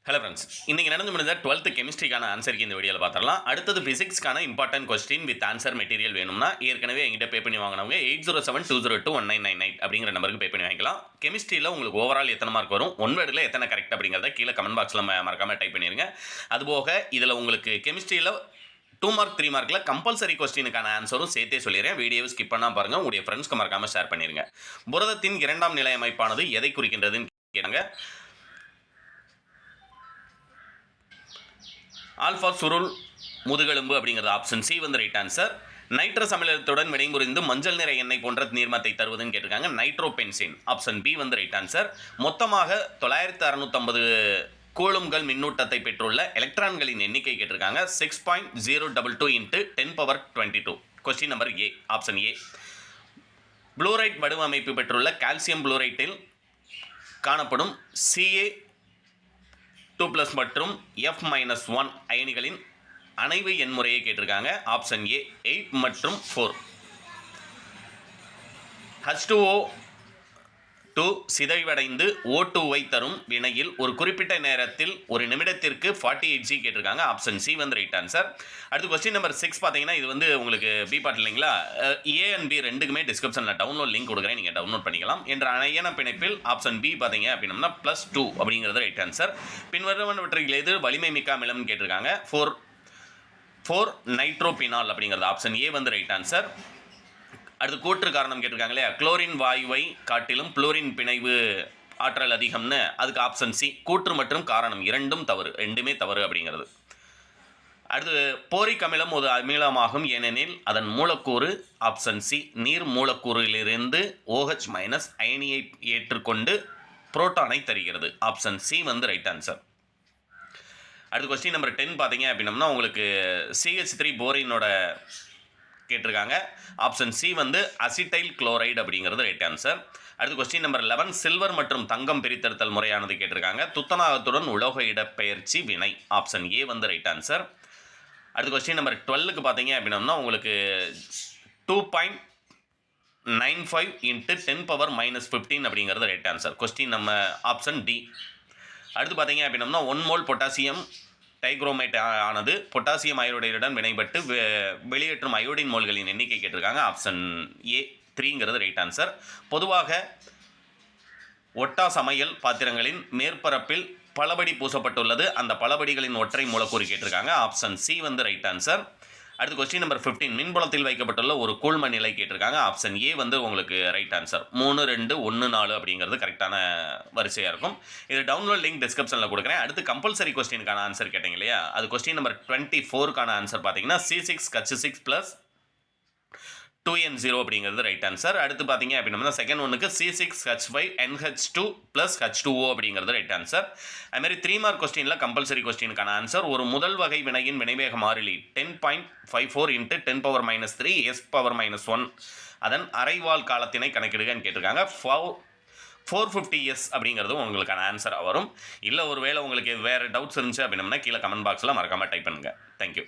Hello friends, இன்றைக்கி நடந்து முடிஞ்ச 12th கெமிஸ்ட்ரிக்கான ஆன்சருக்கு இந்த வீடியோவில் பார்த்துடலாம். அடுத்தது ஃபிசிக்ஸ்க்கான important question with answer material வேணும்னா ஏற்கனவே எங்கிட்ட பே பண்ணி வாங்கினவங்க 8072021999 அப்படிங்கிற நம்பருக்கு பே பண்ணி வாங்கிக்கலாம். கெமிஸ்ட்ரியில் உங்களுக்கு ஓவரால் எத்தனை மார்க் வரும், ஒன் வேர்டில் எத்தனை கரெக்ட் அப்படிங்கிறத கீழே கமெண்ட் பாக்ஸில் மறக்காமல் டைப் பண்ணிடுங்க. அதுபோக இதில் உங்களுக்கு கெமிஸ்ட்ரியில் 2 மார்க் 3 மார்க்கில் கம்பல்சரி கொஸ்டினுக்கான ஆன்சரும் சேர்த்தே சொல்லிடுறேன். வீடியோவை ஸ்கிப் பண்ணால் பாருங்கள், உங்களுடைய ஃப்ரெண்ட்ஸ்க்கு மறக்காமல் ஷேர் பண்ணிடுங்க. புரதத்தின் இரண்டாம் நிலை அமைப்பானது எதை குறிக்கின்றதுன்னு கேட்டாங்க. ஆல்ஃபா சுருள் முதுகெலும்பு அப்படிங்கிறது ஆப்ஷன் சி வந்து ரைட் ஆன்சர். நைட்ரஸ் அமிலத்துடன் வினைபுரிந்து மஞ்சள் நிற எண்ணெய் போன்ற நீர்மத்தை தருவதுன்னு கேட்டிருக்காங்க. நைட்ரோபென்சின் ஆப்ஷன் பி வந்து ரைட் ஆன்சர். மொத்தமாக 9650 கூலும்கள் மின்னூட்டத்தை பெற்றுள்ள எலக்ட்ரான்களின் எண்ணிக்கை கேட்டிருக்காங்க. 6.022 × 10^22. Question number A option A. Fluoride வடிவமைப்பு பெற்றுள்ள கால்சியம் ப்ளூரைட்டில் காணப்படும் Ca2+ மற்றும் F-1 அயனிகளின் அணைவு எண்முறையை கேட்டிருக்காங்க. ஆப்ஷன் ஏ 8 மற்றும் 4. H2O2 சிதைவடைந்து O2வை தரும் வினையில் ஒரு குறிப்பிட்ட நேரத்தில் ஒரு நிமிடத்திற்கு 48 G கேட்டிருக்காங்க. ஆப்ஷன் சி வந்து ரைட் ஆன்சர். அடுத்து கொஸ்டின் நம்பர் 6 பார்த்தீங்கன்னா, இது வந்து உங்களுக்கு பி பார்ட் இல்லைங்களா. ஏ அண்ட் பி ரெண்டுக்குமே டிஸ்கிரிப்ஷனில் டவுன்லோட் லிங்க் கொடுக்குறேன், நீங்கள் டவுன்லோட் பண்ணிக்கலாம். என்ற அயன பிணைப்பில் ஆப்ஷன் பி பார்த்தீங்க அப்படின்னா +2 அப்படிங்கிறது ரைட் ஆன்சர். பின்வருவனவற்றில் எது வலிமை மிக்க அமிலம்னு கேட்டிருக்காங்க. 4 நைட்ரோபினால் அப்படிங்கிறது ஆப்ஷன் ஏ வந்து ரைட் ஆன்சர். அடுத்து கூற்று காரணம் கேட்டிருக்காங்க இல்லையா. குளோரின் வாயுவை காட்டிலும் புளோரின் பிணைவு ஆற்றல் அதிகம்னு, அதுக்கு ஆப்ஷன் சி. கூற்று மற்றும் காரணம் ரெண்டுமே தவறு அப்படிங்கிறது. அடுத்து போரிக் அமிலம் ஒரு அமிலமாகும் ஏனெனில் அதன் மூலக்கூறு ஆப்ஷன் சி நீர் மூலக்கூறிலிருந்து OH- அயனியை ஏற்றுக்கொண்டு புரோட்டானை தருகிறது. ஆப்ஷன் சி வந்து ரைட் ஆன்சர். அடுத்து கொஸ்டின் நம்பர் 10 பார்த்தீங்க அப்படின்னம்னா உங்களுக்கு CH3 போரினோட கேட்டிருக்காங்க. ஆப்ஷன் சி வந்து அசிட்டைல் குளோரைடு அப்படிங்கிறது ரைட் ஆன்சர். அடுத்து கொஸ்டின் நம்பர் 11 சில்வர் மற்றும் தங்கம் பிரித்தெடுத்தல் முறையானது கேட்டிருக்காங்க. துத்தநாகத்துடன் உலோக இடப்பெயர்ச்சி வினை. ஆப்ஷன் ஏ வந்து ரைட் ஆன்சர். அடுத்து கொஸ்டின் நம்பர் 12க்கு பார்த்தீங்க அப்படின்னா உங்களுக்கு 2.95 × 10^-15 அப்படிங்கிறது ரைட் ஆன்சர். கொஸ்டின் நம்ம ஆப்ஷன் டி. அடுத்து பார்த்தீங்க அப்படின்னா 1 மோல் பொட்டாசியம் டைக்ரோமேட் ஆனது பொட்டாசியம் அயோடைடுடன் வினைப்பட்டு வெளியேற்றும் அயோடின் மோல்களின் எண்ணிக்கை கேட்டிருக்காங்க. ஆப்ஷன் ஏ 3ங்கிறது ரைட் ஆன்சர். பொதுவாக ஒட்டா சமையல் பாத்திரங்களின் மேற்பரப்பில் பலபடி பூசப்பட்டுள்ளது. அந்த பலபடிகளின் ஒற்றை மூலக்கூறு கேட்டிருக்காங்க. ஆப்ஷன் சி வந்து ரைட் ஆன்சர். அடுத்து கொஸ்டின் நம்பர் 15 மின்புலத்தில் வைக்கப்பட்டுள்ள ஒரு கூழ்ம நிலை கேட்டிருக்காங்க. ஆப்ஷன் ஏ வந்து உங்களுக்கு ரைட் ஆன்சர். 3, 2, 1, 4 அப்படிங்கிறது கரெக்டான வரிசையாக இருக்கும். இது டவுன்லோட் லிங்க் டிஸ்கிரிப்ஷனில் கொடுக்குறேன். அடுத்து கம்பல்சரி கொஸ்டினுக்கான ஆன்சர் கேட்டீங்க இல்லையா, அது கொஸ்டின் நம்பர் 24க்கான ஆன்சர் பார்த்தீங்கன்னா C6H6 2N0 அப்படிங்கிறது ரைட் ஆன்சர். அடுத்து பார்த்தீங்க அப்படின்னா செகண்ட் ஒன்றுக்கு C6H5NH2 H2O அப்படிங்கிறது ரைட் ஆன்சர். அதுமாதிரி 3 மார்க் கொஸ்டினில் கம்பல்சரி கொஸ்டினுக்கான ஆன்சர் ஒரு முதல் வகை வினையின் வினைவேக மாறிலி 10.54 × 10^-3 S⁻−1 அதன் அரைவால் காலத்தினை கணக்கிடுகன்னு கேட்டிருக்காங்க. 450 அப்படிங்கிறது உங்களுக்கான ஆன்சராக வரும். இல்லை ஒருவேளை உங்களுக்கு வேறு டவுட்ஸ் இருந்துச்சு அப்படின்னா கீழே கமெண்ட் பாக்ஸில் மறக்காமல் டைப் பண்ணுங்கள். தேங்க்யூ.